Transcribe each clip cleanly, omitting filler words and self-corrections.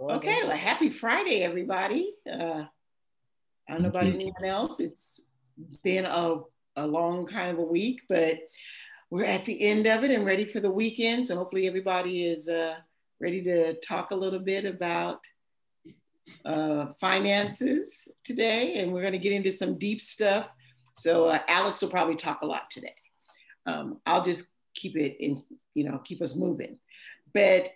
Go ahead. Okay, well, happy Friday, everybody. I don't know about anyone else. It's been a long kind of a week, but we're at the end of it and ready for the weekend. So hopefully everybody is ready to talk a little bit about finances today. And we're going to get into some deep stuff. So Alex will probably talk a lot today. I'll just keep it in, keep us moving. But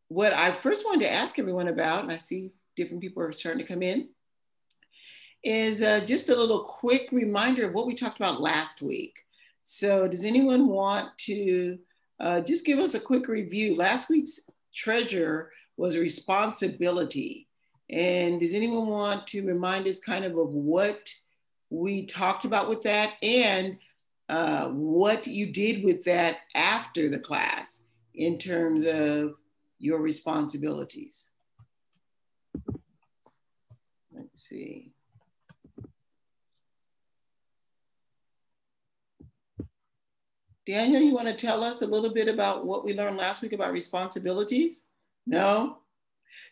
what I first wanted to ask everyone about, and I see different people are starting to come in, is just a little quick reminder of what we talked about last week. So does anyone want to just give us a quick review? Last week's treasure was responsibility. And does anyone want to remind us kind of what we talked about with that and what you did with that after the class in terms of your responsibilities? Let's see. Daniel, you want to tell us a little bit about what we learned last week about responsibilities? No?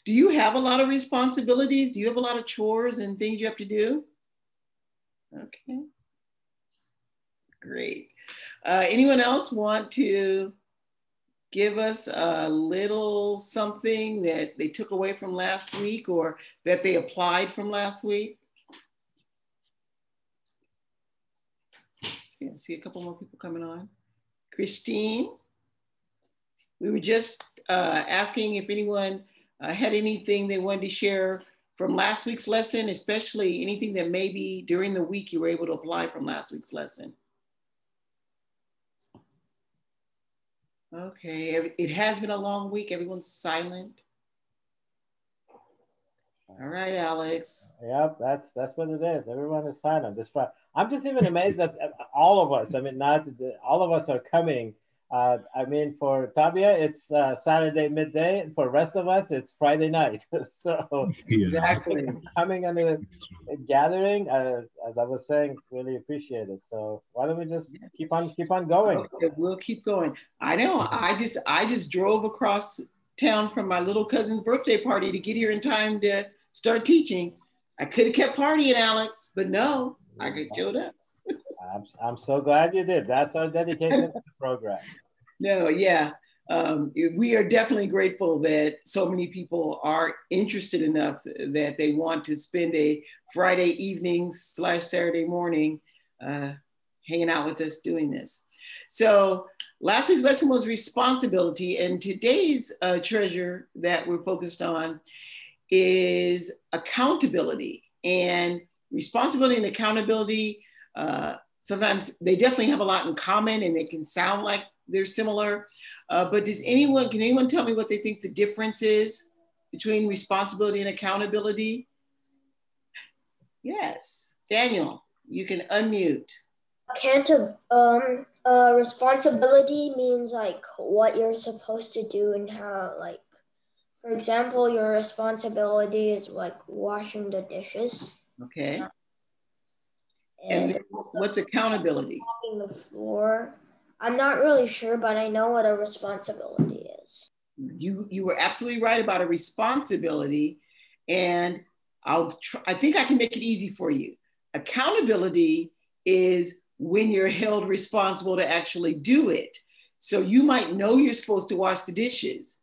Do you have a lot of responsibilities? Do you have a lot of chores and things you have to do? Okay. Great. Anyone else want to give us a little something that they took away from last week or that they applied from last week? I see a couple more people coming on. Christine, we were just asking if anyone had anything they wanted to share from last week's lesson, especially anything that maybe during the week you were able to apply from last week's lesson. Okay, it has been a long week. Everyone's silent. All right, Alex. Yep, that's what it is. Everyone is silent. I'm just even amazed that all of us, all of us are coming. For Tabia, it's Saturday midday, and for the rest of us, it's Friday night. So exactly coming on a gathering, as I was saying, really appreciate it. So why don't we just keep on going? Okay, we'll keep going. I know. I just drove across town from my little cousin's birthday party to get here in time to start teaching. I could have kept partying, Alex, but no, I showed up. I'm so glad you did. That's our dedication to the program. No, yeah. We are definitely grateful that so many people are interested enough that they want to spend a Friday evening / Saturday morning hanging out with us doing this. So last week's lesson was responsibility, and today's treasure that we're focused on is accountability. And responsibility and accountability, sometimes they definitely have a lot in common and they can sound like they're similar. But can anyone tell me what they think the difference is between responsibility and accountability? Yes, Daniel, you can unmute. Responsibility means like what you're supposed to do and how, like, for example, your responsibility is like washing the dishes. Okay. And what's accountability? Mopping the floor. I'm not really sure, but I know what a responsibility is. You were absolutely right about a responsibility, and I think I can make it easy for you. Accountability is when you're held responsible to actually do it. So you might know you're supposed to wash the dishes,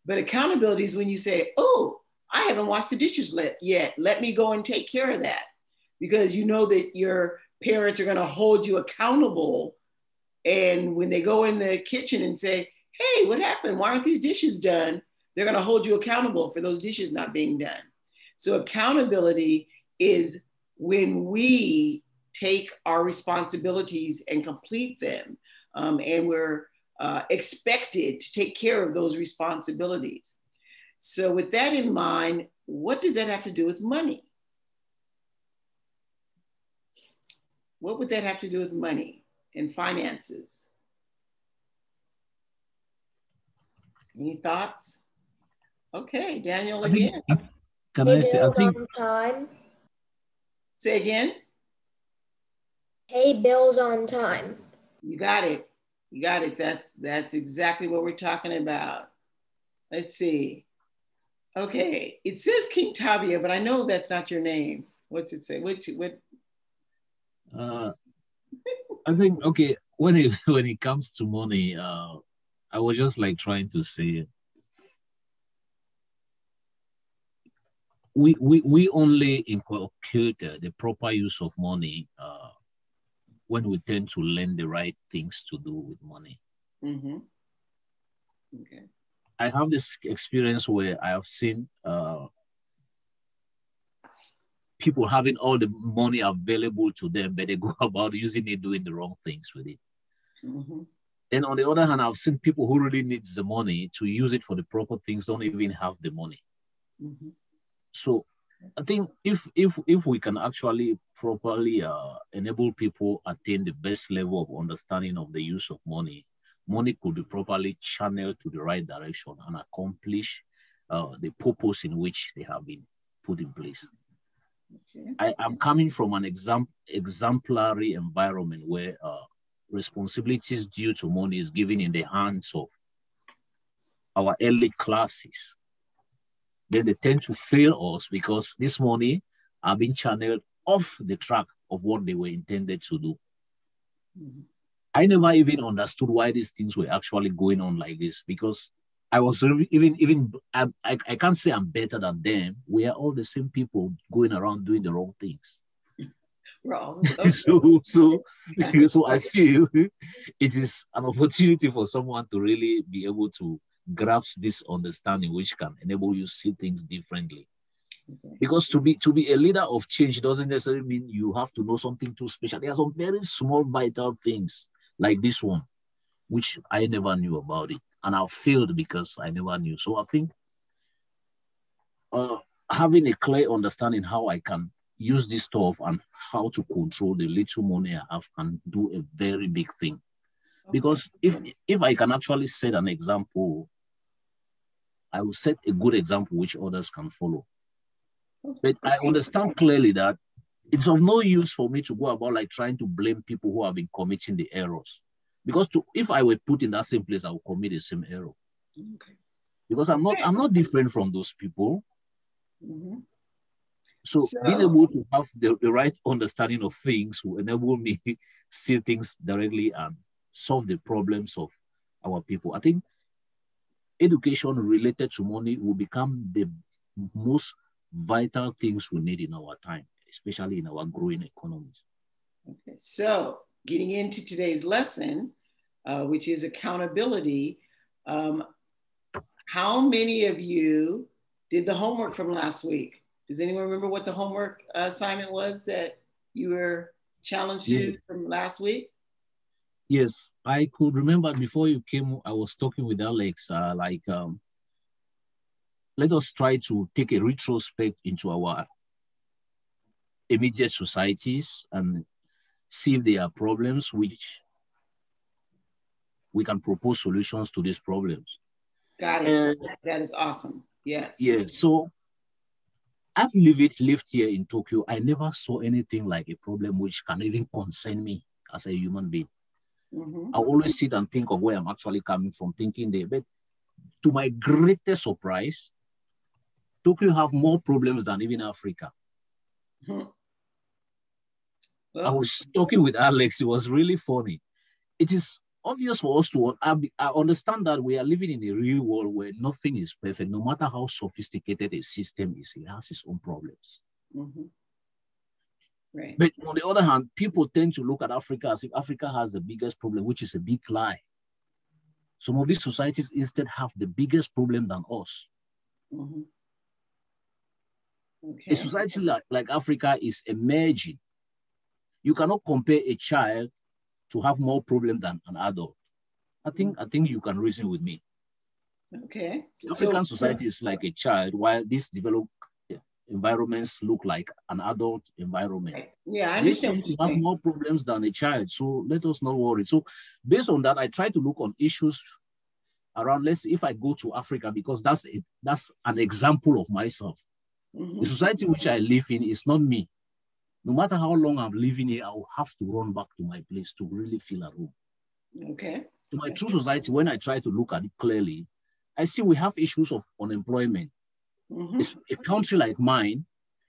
but accountability is when you say, oh, I haven't washed the dishes yet. Let me go and take care of that. Because you know that your parents are going to hold you accountable. And when they go in the kitchen and say, hey, what happened? Why aren't these dishes done? They're going to hold you accountable for those dishes not being done. So accountability is when we take our responsibilities and complete them. And we're expected to take care of those responsibilities. So with that in mind, what does that have to do with money? What would that have to do with money and finances? Any thoughts? Okay, Daniel again. Can I say, I think on time. Say again. Pay bills on time. You got it. You got it. That's exactly what we're talking about. Let's see. Okay, it says King Tabia, but I know that's not your name. What's it say? What? I think, okay, when it when it comes to money, I was just like trying to say we only inculcate the proper use of money when we tend to learn the right things to do with money. Mm-hmm. Okay. I have this experience where I have seen people having all the money available to them, but they go about using it, doing the wrong things with it. Mm-hmm. And on the other hand, I've seen people who really needs the money to use it for the proper things don't even have the money. Mm-hmm. So I think if we can actually properly enable people attain the best level of understanding of the use of money, money could be properly channeled to the right direction and accomplish the purpose in which they have been put in place. Okay. I am coming from an exemplary environment where responsibilities due to money is given in the hands of our early classes. Then they tend to fail us because this money are being channeled off the track of what they were intended to do. Mm-hmm. I never even understood why these things were actually going on like this, because I was I can't say I'm better than them. We are all the same people going around doing the wrong things. Wrong. So I feel it is an opportunity for someone to really be able to grasp this understanding, which can enable you see things differently. Okay. Because to be a leader of change doesn't necessarily mean you have to know something too special. There are some very small, vital things like this one, which I never knew about it. And I failed because I never knew. So I think having a clear understanding how I can use this stuff and how to control the little money I have can do a very big thing. Okay. Because if I can actually set an example, I will set a good example which others can follow. Okay. But I understand clearly that it's of no use for me to go about like trying to blame people who have been committing the errors. Because if I were put in that same place, I would commit the same error. Okay. Because I'm not different from those people. Mm-hmm. So being able to have the right understanding of things will enable me to see things directly and solve the problems of our people. I think education related to money will become the most vital things we need in our time, especially in our growing economies. Okay, so getting into today's lesson, which is accountability, how many of you did the homework from last week? Does anyone remember what the homework assignment was that you were challenged to from last week? Yes, I could remember before you came, I was talking with Alex, let us try to take a retrospect into our immediate societies and see if there are problems which we can propose solutions to these problems. Got it. That is awesome. Yes. Yeah, so I've lived here in Tokyo. I never saw anything like a problem which can even concern me as a human being. Mm-hmm. I always sit and think of where I'm actually coming from, thinking there. But to my greatest surprise, Tokyo have more problems than even Africa. Mm-hmm. Well, I was talking with Alex. It was really funny. It is obvious for us to I understand that we are living in a real world where nothing is perfect. No matter how sophisticated a system is, it has its own problems. Mm-hmm. Right. But on the other hand, people tend to look at Africa as if Africa has the biggest problem, which is a big lie. Some of these societies instead have the biggest problem than us. Mm-hmm. Okay. A society like Africa is emerging. You cannot compare a child to have more problem than an adult. I think you can reason with me. Okay. African society is like a child, while these developed environments look like an adult environment. Yeah, I understand. They have more problems than a child, so let us not worry. So based on that, I try to look on issues around, let's say if I go to Africa, because that's an example of myself. Mm-hmm. The society which I live in is not me. No matter how long I'm living here, I will have to run back to my place to really feel at home. Okay. To my true society, when I try to look at it clearly, I see we have issues of unemployment. Mm-hmm. A country like mine,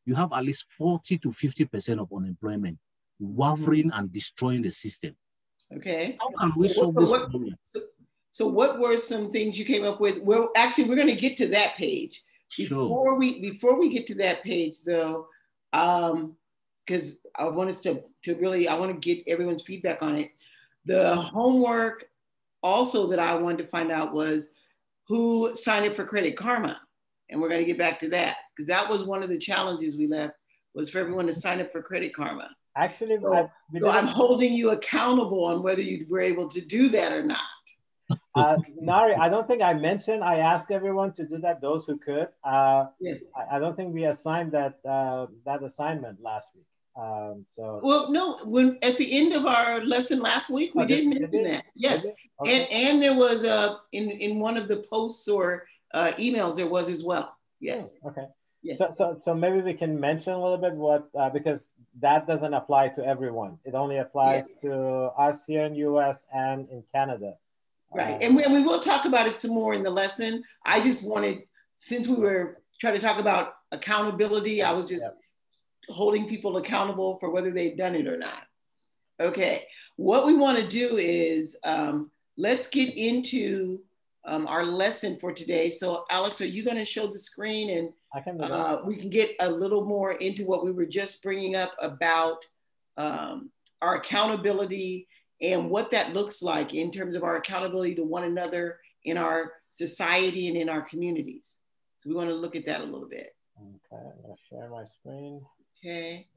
you have at least 40 to 50% of unemployment, waffling and destroying the system. Okay. How can we solve this problem? So what were some things you came up with? Well, actually, we're going to get to that page. Before we get to that page, though, because I want us to really, I want to get everyone's feedback on it. The homework also that I wanted to find out was who signed up for Credit Karma. And we're going to get back to that, because that was one of the challenges we left, was for everyone to sign up for Credit Karma. Actually, so I'm holding you accountable on whether you were able to do that or not. Nari, I don't think I mentioned, I asked everyone to do that, those who could. Yes. I don't think we assigned that assignment last week. Well, no, when at the end of our lesson last week, we did mention that. Yes. Okay. And there was in one of the posts or emails, there was as well. Yes. Okay. Yes. So maybe we can mention a little bit what, because that doesn't apply to everyone. It only applies to us here in US and in Canada. Right. And we will talk about it some more in the lesson. I just wanted, since we were trying to talk about accountability, I was just holding people accountable for whether they've done it or not. Okay. What we want to do is let's get into our lesson for today. So Alex, are you going to show the screen, and I can do that. We can get a little more into what we were just bringing up about our accountability and what that looks like in terms of our accountability to one another in our society and in our communities. So we want to look at that a little bit. Okay, I'm going to share my screen. Okay.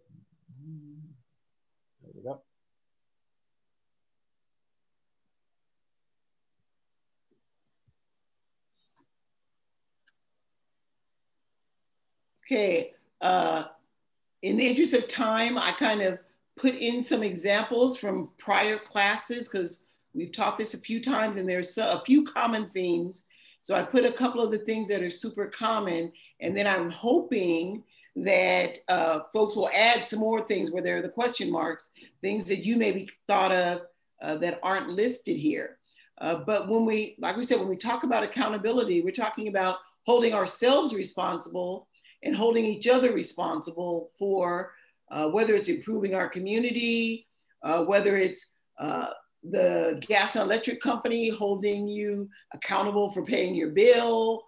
There we go. Okay. In the interest of time, I kind of put in some examples from prior classes, because we've taught this a few times and there's a few common themes. So I put a couple of the things that are super common, and then I'm hoping that folks will add some more things where there are the question marks, things that you maybe thought of that aren't listed here. But when we, like we said, when we talk about accountability, we're talking about holding ourselves responsible and holding each other responsible for whether it's improving our community, whether it's the gas and electric company holding you accountable for paying your bill,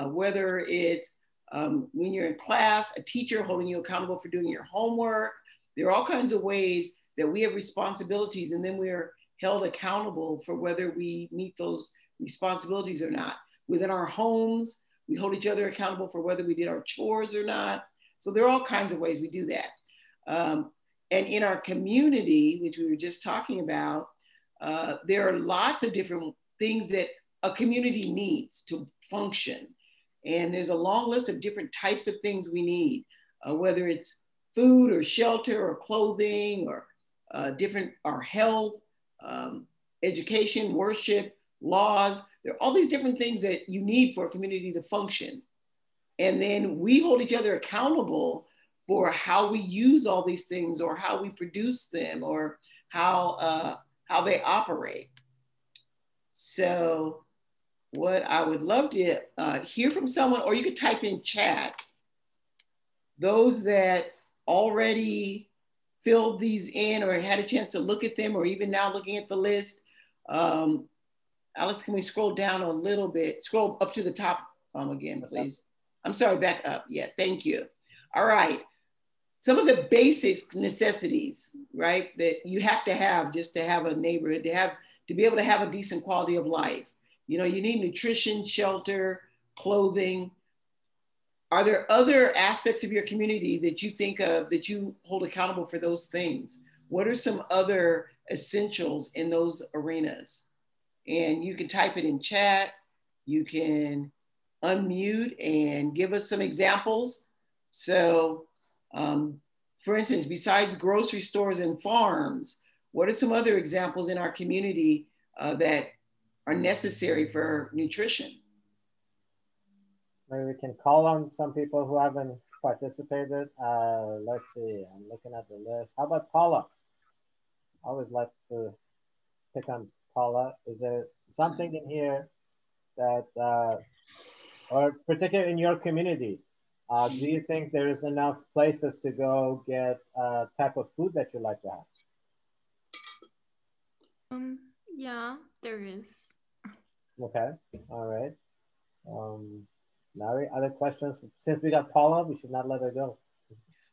whether it's when you're in class, a teacher holding you accountable for doing your homework. There are all kinds of ways that we have responsibilities, and then we're held accountable for whether we meet those responsibilities or not. Within our homes, we hold each other accountable for whether we did our chores or not. So there are all kinds of ways we do that. And in our community, which we were just talking about, there are lots of different things that a community needs to function. And there's a long list of different types of things we need, whether it's food or shelter or clothing or our health, education, worship, laws. There are all these different things that you need for a community to function. And then we hold each other accountable for how we use all these things, or how we produce them, or how they operate. So what I would love to hear from someone, or you could type in chat, those that already filled these in or had a chance to look at them, or even now looking at the list. Alex, can we scroll down a little bit? Scroll up to the top again, please. I'm sorry, back up. Yeah, thank you. All right. Some of the basic necessities, right, that you have to have just to have a neighborhood, to be able to have a decent quality of life. You know, you need nutrition, shelter, clothing. Are there other aspects of your community that you think of that you hold accountable for those things? What are some other essentials in those arenas? And you can type it in chat. You can unmute and give us some examples. So, for instance, besides grocery stores and farms, what are some other examples in our community that are necessary for nutrition? Maybe we can call on some people who haven't participated. Let's see, I'm looking at the list. How about Paula? I always like to pick on Paula. Is there something in here that or particularly in your community, do you think there is enough places to go get type of food that you like to have? Yeah, there is. Okay, all right. Larry, other questions? Since we got Paula, we should not let her go.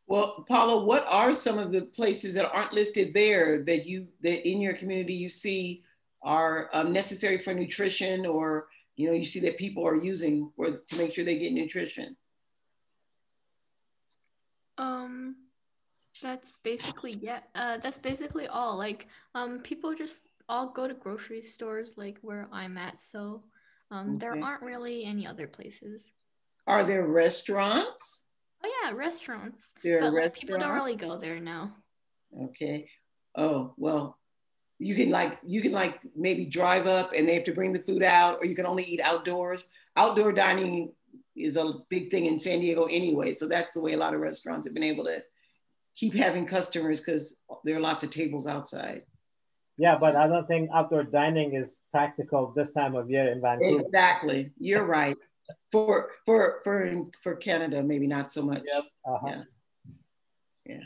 Well, Paula, what are some of the places that aren't listed there that in your community you see are necessary for nutrition, or you see that people are using to make sure they get nutrition? That's basically that's basically all. Like people just all go to grocery stores like where I'm at, so there Okay. aren't really any other places. Are there restaurants? Oh yeah, restaurants. There are But like people don't restaurants? really go there now. Okay. Oh, well, you can maybe drive up and they have to bring the food out, or you can only eat outdoors. Outdoor dining is a big thing in San Diego anyway, so that's the way a lot of restaurants have been able to keep having customers, because there are lots of tables outside. Yeah, but I don't think outdoor dining is practical this time of year in Vancouver. Exactly, you're right. For Canada, maybe not so much. Yep. Yeah.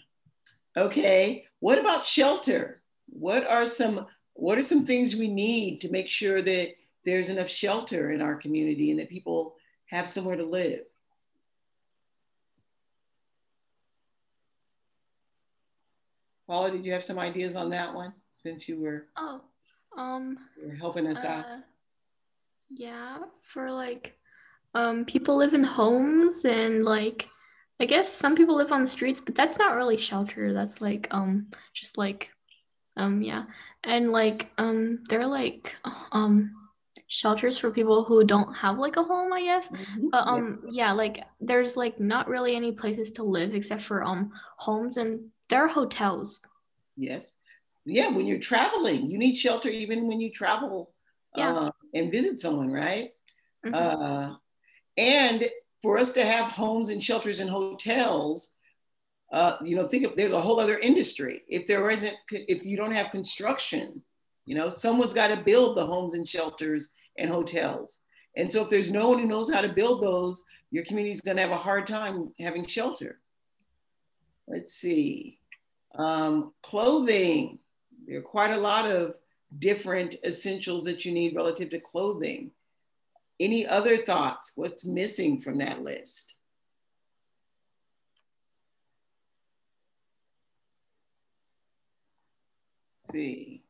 Okay. What about shelter? What are some things we need to make sure that there's enough shelter in our community and that people have somewhere to live? Paula, did you have some ideas on that one, since you were helping us out? Yeah, for like people live in homes, and like I guess some people live on the streets, but that's not really shelter. That's like just like yeah. And like they're like shelters for people who don't have like a home, I guess. Mm-hmm. But yeah, like there's like not really any places to live except for homes, and there are hotels. Yes. Yeah, when you're traveling, you need shelter even when you travel and visit someone, right? Mm-hmm. And for us to have homes and shelters and hotels, there's a whole other industry. If you don't have construction, someone's got to build the homes and shelters and hotels. And so if there's no one who knows how to build those, your community is going to have a hard time having shelter. Let's see. Clothing. There are quite a lot of different essentials that you need relative to clothing. Any other thoughts? What's missing from that list? Let's see.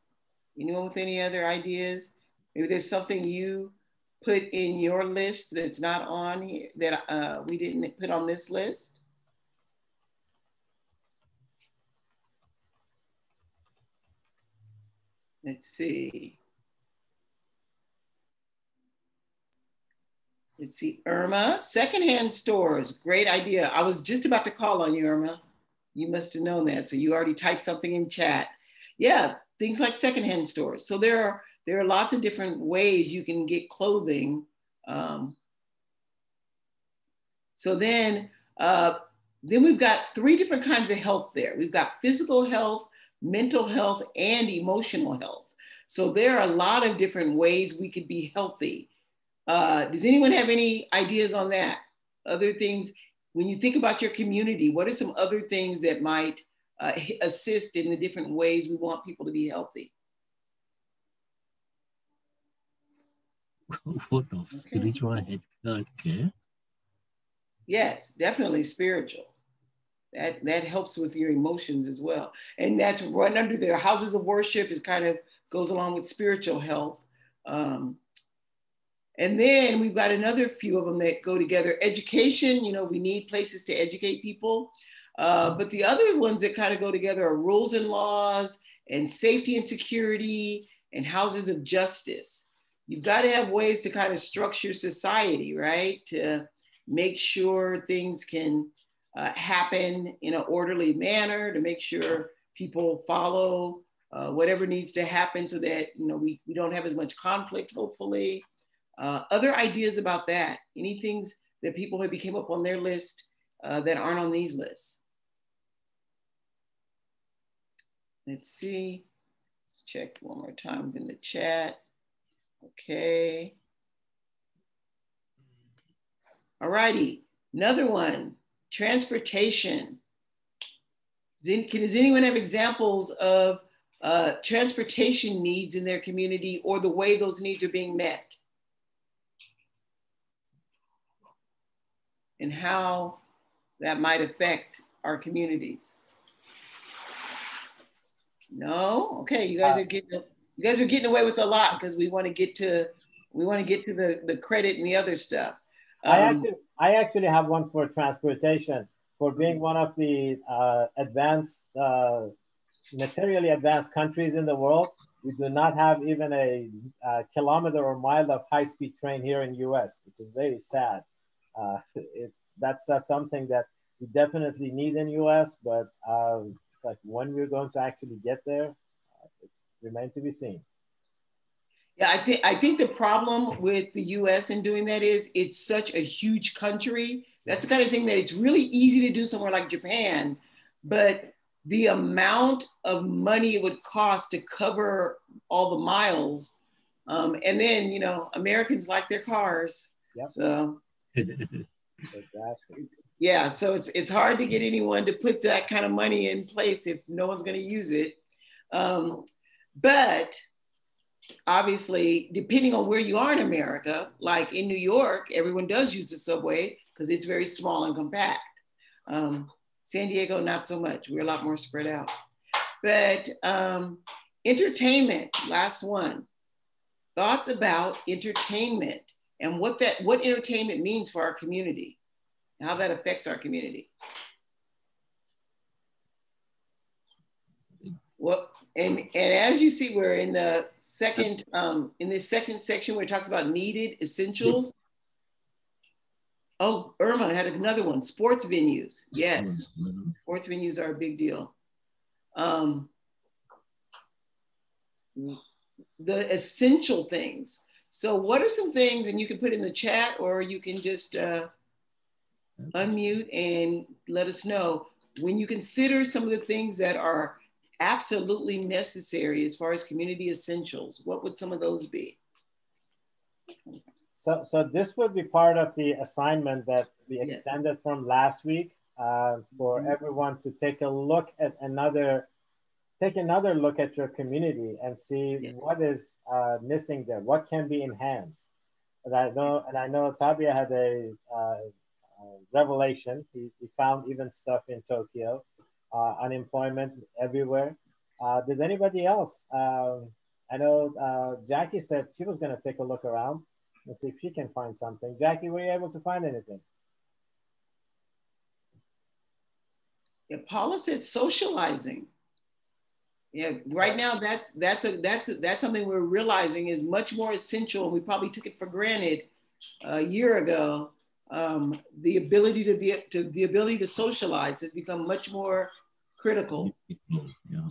Anyone with any other ideas? Maybe there's something you put in your list that's not on here, that we didn't put on this list? Let's see. Let's see, Irma, secondhand stores, great idea. I was just about to call on you, Irma. You must have known that. So you already typed something in chat. Yeah, things like secondhand stores. So there are lots of different ways you can get clothing. So then we've got 3 different kinds of health there. We've got physical health, mental health, and emotional health. So there are a lot of different ways we could be healthy. Does anyone have any ideas on that? Other things, when you think about your community, what are some other things that might assist in the different ways we want people to be healthy? What of spiritual health care? Yes, definitely spiritual. That helps with your emotions as well. And that's right under there. Houses of worship goes along with spiritual health. And then we've got another few of them that go together. Education, we need places to educate people. But the other ones that kind of go together are rules and laws, and safety and security, and houses of justice. You've got to have ways to kind of structure society, right? To make sure things can happen in an orderly manner, to make sure people follow whatever needs to happen so that we don't have as much conflict, hopefully. Other ideas about that? Any things that people maybe came up on their list that aren't on these lists? Let's see. Let's check one more time in the chat. Okay. All righty, another one, transportation. Does anyone have examples of transportation needs in their community or the way those needs are being met? And how that might affect our communities? No? Okay, you guys are getting away with a lot because we want to get to the credit and the other stuff. I actually have one for transportation. For being one of the materially advanced countries in the world, we do not have even a kilometer or mile of high-speed train here in the U.S., which is very sad. That's something that we definitely need in the U.S., but like when we're going to actually get there, it's remains to be seen. Yeah, I think the problem with the U.S. in doing that is it's such a huge country. That's the kind of thing that it's really easy to do somewhere like Japan, but the amount of money it would cost to cover all the miles, and then Americans like their cars, yep. So exactly. Yeah, so it's hard to get anyone to put that kind of money in place if no one's going to use it, but obviously, depending on where you are in America, like in New York, everyone does use the subway because it's very small and compact. San Diego, not so much. We're a lot more spread out. But entertainment, last one. Thoughts about entertainment and what entertainment means for our community, how that affects our community. Well, and as you see, we're in the second, in this second section where it talks about needed essentials. Oh, Irma had another one, sports venues. Yes, sports venues are a big deal. The essential things. So what are some things, and you can put in the chat or you can just unmute and let us know, when you consider some of the things that are absolutely necessary as far as community essentials, what would some of those be? So this would be part of the assignment that we extended from last week for everyone to take a look at another look at your community and see what is missing there, what can be enhanced. And I know Tabia had a revelation. He found even stuff in Tokyo, unemployment everywhere. Did anybody else? I know Jackie said she was going to take a look around and see if she can find something. Jackie, were you able to find anything? Yeah, Paula said socializing. Yeah, right now that's something we're realizing is much more essential, and we probably took it for granted a year ago. The ability to socialize has become much more critical. Yeah.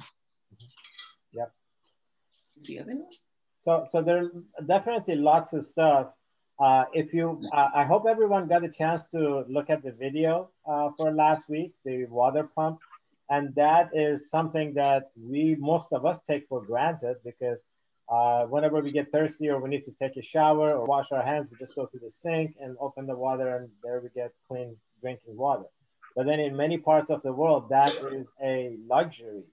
Yep. See other one? So there's definitely lots of stuff. I hope everyone got a chance to look at the video for last week, the water pump. And that is something that most of us take for granted because whenever we get thirsty or we need to take a shower or wash our hands, we just go to the sink and open the water and there we get clean drinking water. But then in many parts of the world, that is a luxury.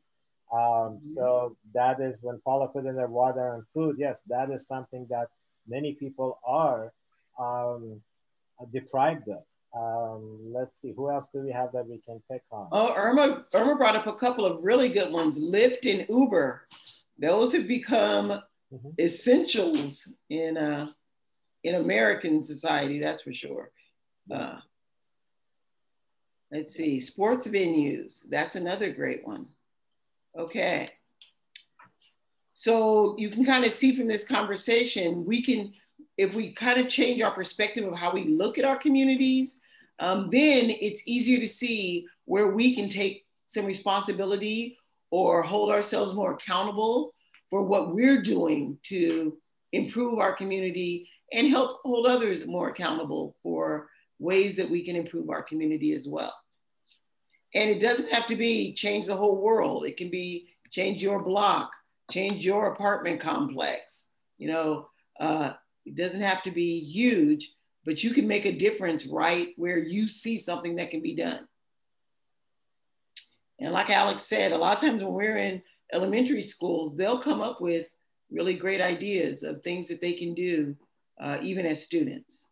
So that is when Paula put in their water and food. Yes, that is something that many people are deprived of. Let's see, who else do we have that we can pick on? Oh, Irma brought up a couple of really good ones. Lyft and Uber. Those have become essentials in American society, that's for sure. Let's see, sports venues. That's another great one. Okay. So you can kind of see from this conversation, if we kind of change our perspective of how we look at our communities, then it's easier to see where we can take some responsibility or hold ourselves more accountable for what we're doing to improve our community and help hold others more accountable for ways that we can improve our community as well. And it doesn't have to be change the whole world. It can be change your block, change your apartment complex. It doesn't have to be huge, but you can make a difference right where you see something that can be done. And like Alex said, a lot of times when we're in elementary schools, they'll come up with really great ideas of things that they can do, even as students.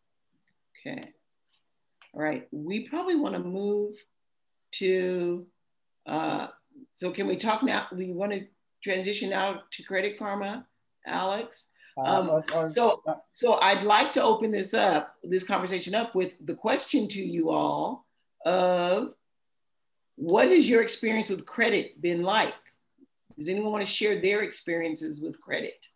Okay. All right. We probably want to move to, so can we talk now? We want to transition now to Credit Karma, Alex. So I'd like to open this conversation up with the question to you all of, what has your experience with credit been like? Does anyone want to share their experiences with credit?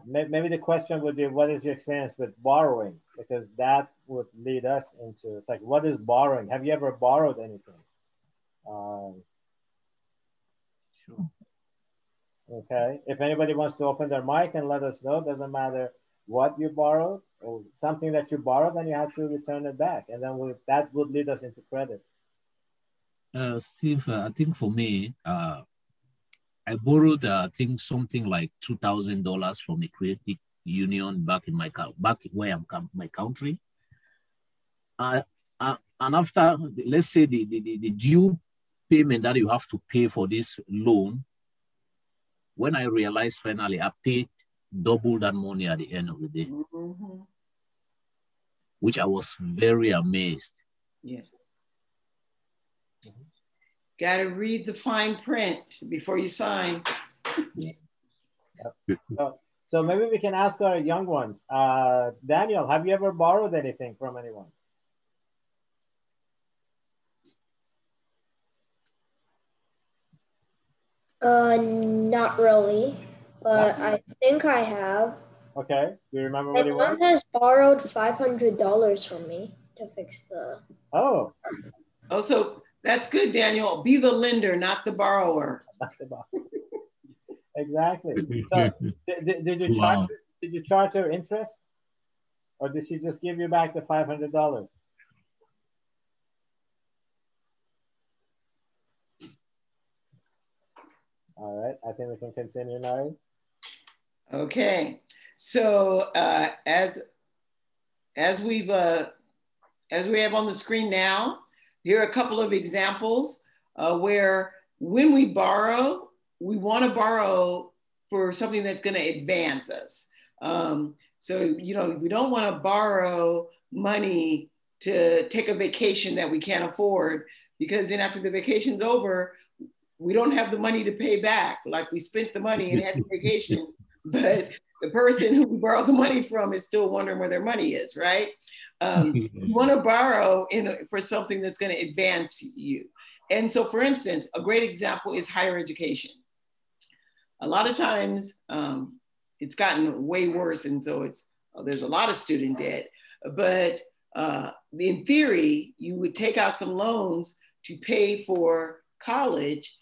Maybe the question would be, what is your experience with borrowing? Because that would lead us into, it's like, what is borrowing? Have you ever borrowed anything? Sure. Okay, if anybody wants to open their mic and let us know, doesn't matter what you borrowed, or something that you borrowed and you have to return it back. And then that would lead us into credit. Steve, I think for me, I borrowed, I think something like $2,000 from a credit union back in back where I'm my country. And after, let's say the due payment that you have to pay for this loan, when I realized finally I paid double that money at the end of the day, which I was very amazed. Yeah. Got to read the fine print before you sign. So maybe we can ask our young ones. Daniel, have you ever borrowed anything from anyone? Not really, but I think I have. Okay, do you remember what it was? My mom has borrowed $500 from me to fix the... Oh, so that's good, Daniel. Be the lender, not the borrower. Exactly. So did you charge? Did you charge her interest, or did she just give you back the $500? All right, I think we can continue now. Okay, so as we have on the screen now, here are a couple of examples where when we borrow, we want to borrow for something that's going to advance us. So, you know, we don't want to borrow money to take a vacation that we can't afford, because then after the vacation's over, we don't have the money to pay back. Like, we spent the money and had the vacation, but the person who we borrowed the money from is still wondering where their money is, right? You want to borrow for something that's going to advance you. And so, for instance, a great example is higher education. A lot of times it's gotten way worse, and so there's a lot of student debt. But in theory, you would take out some loans to pay for college,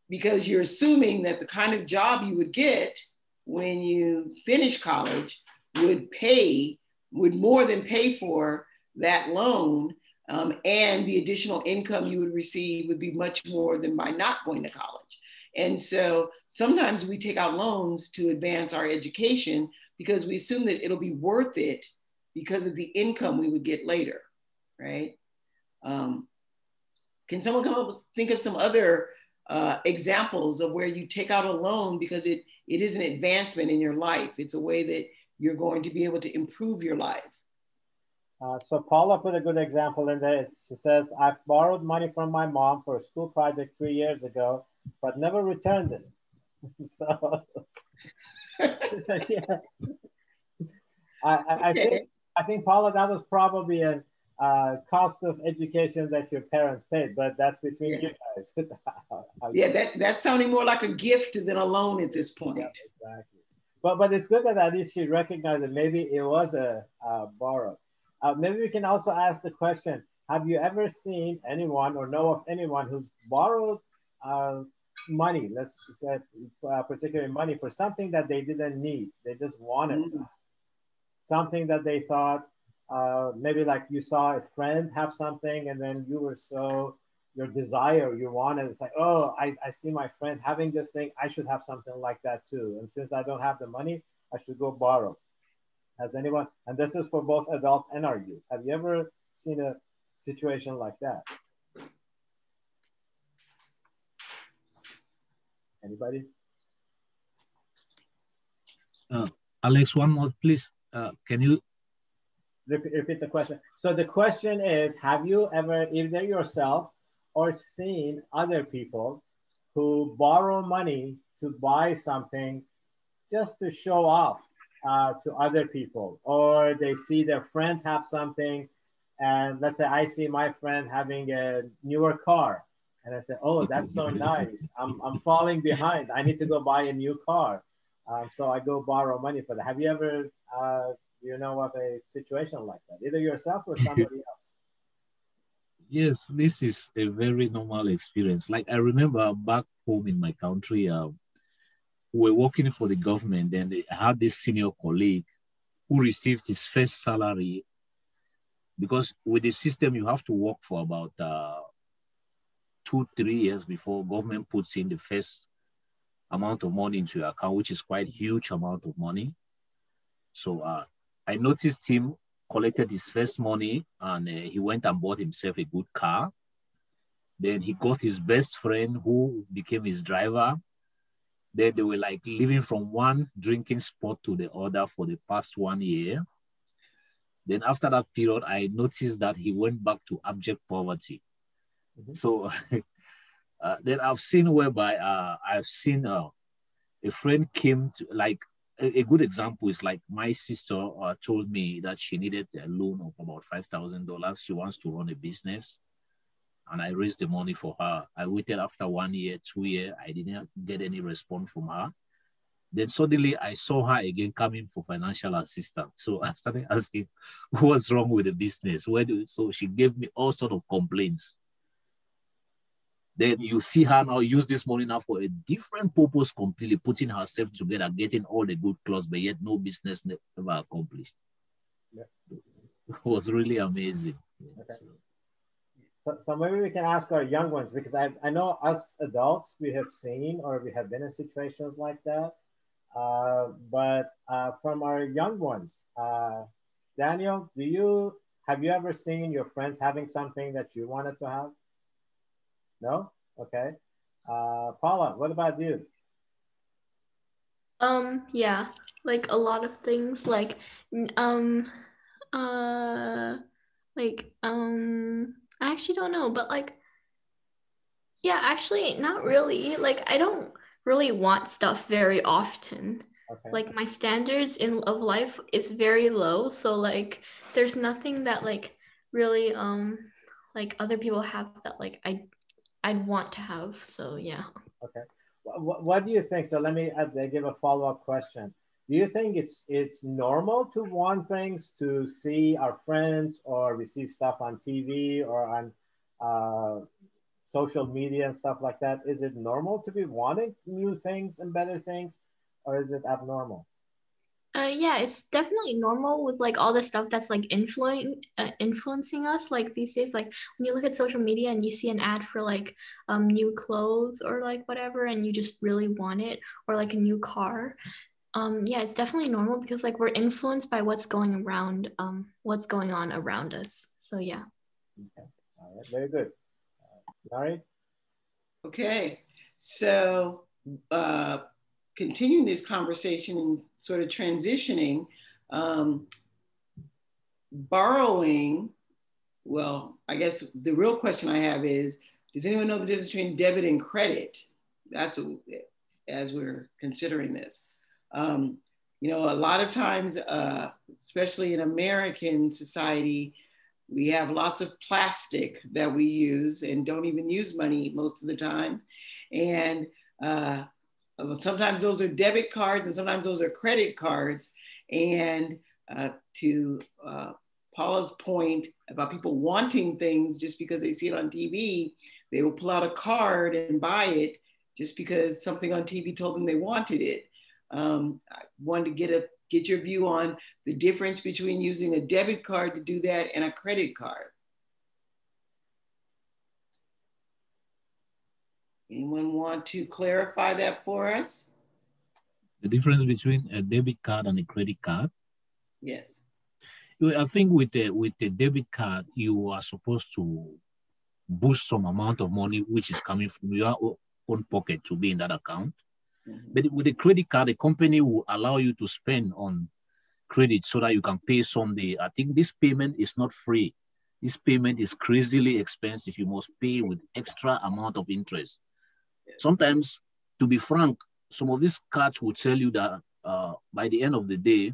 because you're assuming that the kind of job you would get when you finish college would more than pay for that loan, and the additional income you would receive would be much more than by not going to college. And so sometimes we take out loans to advance our education because we assume that it'll be worth it because of the income we would get later, right? Can someone think of some other examples of where you take out a loan because it is an advancement in your life? It's a way that you're going to be able to improve your life. So Paula put a good example in there. She says, I've borrowed money from my mom for a school project 3 years ago, but never returned it. So yeah. I think Paula, that was probably a cost of education that your parents paid, but that's between you guys. Yeah, that's sounding more like a gift than a loan at this point. Yeah, exactly. But it's good that at least she recognized that maybe it was a borrow. Maybe we can also ask the question, have you ever seen anyone or know of anyone who's borrowed money, let's say particularly money, for something that they didn't need, they just wanted something that they thought, maybe like you saw a friend have something and then you were your desire, you wanted, it's like, oh, I see my friend having this thing, I should have something like that too. And since I don't have the money, I should go borrow. Has anyone, and this is for both adults and our youth, have you ever seen a situation like that? Anybody? Alex, one more, please. Can you repeat the question? So the question is, have you ever, either yourself or seen other people who borrow money to buy something just to show off to other people, or they see their friends have something, and let's say I see my friend having a newer car, and I say, oh, that's so nice. I'm falling behind. I need to go buy a new car. So I go borrow money for that. Have you ever, you know, of a situation like that, either yourself or somebody else? Yes, this is a very normal experience. Like I remember back home in my country, we were working for the government, and I had this senior colleague who received his first salary, because with the system, you have to work for about 2-3 years before government puts in the first amount of money into your account, which is quite a huge amount of money. So I noticed him collected his first money, and he went and bought himself a good car. Then he got his best friend who became his driver. Then they were like living from one drinking spot to the other for the past 1 year. Then after that period, I noticed that he went back to abject poverty. Mm-hmm. So then I've seen whereby I've seen a friend came to, like, a good example is like my sister told me that she needed a loan of about $5,000. She wants to run a business. And I raised the money for her. I waited after 1 year, 2 years. I didn't get any response from her. Then suddenly I saw her again coming for financial assistance. So I started asking, what's wrong with the business? So she gave me all sorts of complaints. Then you see her now use this money now for a different purpose completely, putting herself together, getting all the good clothes, but yet no business ever accomplished. Yeah. It was really amazing. Okay. So maybe we can ask our young ones, because I know us adults, we have seen or we have been in situations like that. But from our young ones, Daniel, have you ever seen your friends having something that you wanted to have? No? Okay. Paula, what about you? Yeah, like a lot of things, like I actually don't know, but like, yeah, actually not really. Like I don't really want stuff very often. Okay. Like my standards of life is very low, so like there's nothing that like really like other people have that like I'd want to have. So yeah. Okay. What do you think? So let me give a follow-up question. Do you think it's normal to want things, to see our friends, or we see stuff on TV or on social media and stuff like that? Is it normal to be wanting new things and better things, or is it abnormal? Yeah, it's definitely normal with like all the stuff that's like influencing us. Like these days, like when you look at social media and you see an ad for like new clothes or like whatever, and you just really want it, or like a new car. Yeah, it's definitely normal because like we're influenced by what's going on around us. So yeah. Okay. All right. Very good. Larry? Okay. So continuing this conversation and sort of transitioning, borrowing, well, I guess the real question I have is, does anyone know the difference between debit and credit? That's as we're considering this. You know, a lot of times, especially in American society, we have lots of plastic that we use and don't even use money most of the time. And sometimes those are debit cards and sometimes those are credit cards. And to Paula's point about people wanting things just because they see it on TV, they will pull out a card and buy it just because something on TV told them they wanted it. I wanted to get your view on the difference between using a debit card to do that and a credit card. Anyone want to clarify that for us? The difference between a debit card and a credit card? Yes. I think with the debit card, you are supposed to boost some amount of money which is coming from your own pocket to be in that account. But with the credit card, the company will allow you to spend on credit so that you can pay someday. I think this payment is not free. This payment is crazily expensive. You must pay with extra amount of interest. Yes. Sometimes, to be frank, some of these cards will tell you that by the end of the day,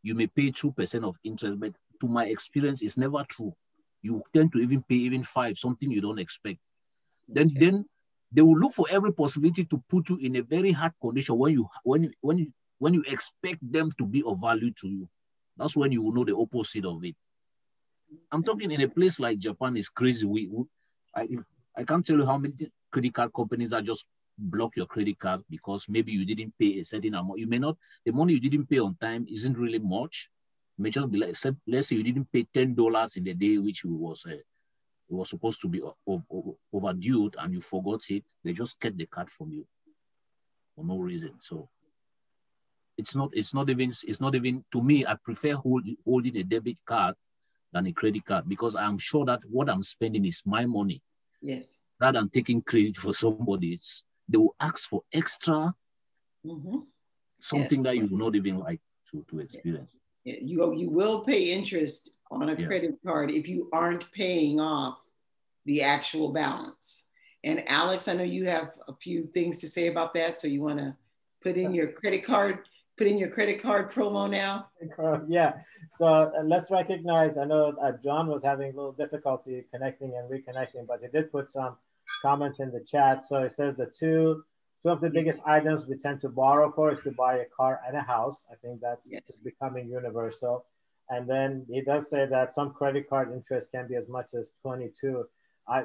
you may pay 2% of interest, but to my experience, it's never true. You tend to even pay even 5%, something you don't expect. Then they will look for every possibility to put you in a very hard condition when you expect them to be of value to you. That's when you will know the opposite of it. I'm talking in a place like Japan is crazy. I can't tell you how many credit card companies are just block your credit card because maybe you didn't pay a certain amount. You may not, the money you didn't pay on time isn't really much. It may just be like, let's say you didn't pay $10 in the day, which it was supposed to be overdue and you forgot it. They just get the card from you for no reason. So it's not even to me, I prefer holding a debit card than a credit card because I'm sure that what I'm spending is my money. Yes. Rather than taking credit for somebody, they will ask for extra something that you will not even like to experience. Yeah. You will pay interest on a credit card if you aren't paying off the actual balance. And Alex, I know you have a few things to say about that. So you want to put in your credit card promo now? Yeah, so let's recognize, I know John was having a little difficulty connecting and reconnecting, but he did put some comments in the chat. So it says the two of the biggest items we tend to borrow for is to buy a car and a house. I think that's becoming universal. And then he does say that some credit card interest can be as much as 22.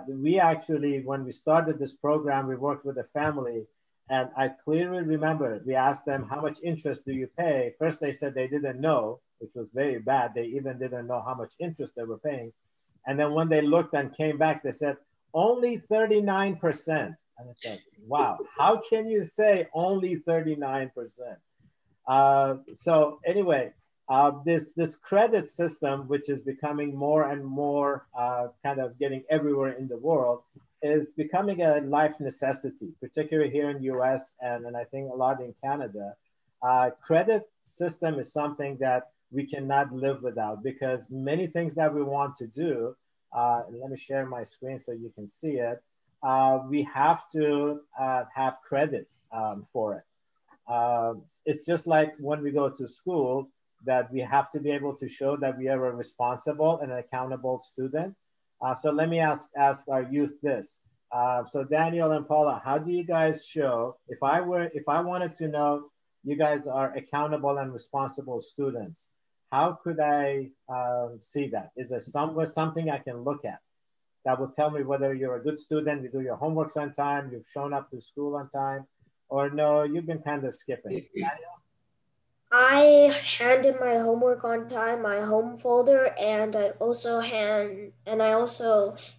We actually, when we started this program, we worked with a family. And I clearly remember we asked them, how much interest do you pay? First, they said they didn't know, which was very bad. They even didn't know how much interest they were paying. And then when they looked and came back, they said, only 39%. And it's like, wow, how can you say only 39%? So anyway, this credit system, which is becoming more and more kind of getting everywhere in the world, is becoming a life necessity, particularly here in the US and I think a lot in Canada. Credit system is something that we cannot live without because many things that we want to do, let me share my screen so you can see it, we have to have credit for it. It's just like when we go to school that we have to be able to show that we are a responsible and accountable student. So let me ask our youth this. So Daniel and Paula, how do you guys show, if I wanted to know you guys are accountable and responsible students, how could I see that? Is there something I can look at that will tell me whether you're a good student, you do your homeworks on time, you've shown up to school on time, or no, you've been kind of skipping? Daniel? I hand in my homework on time, my home folder, and I also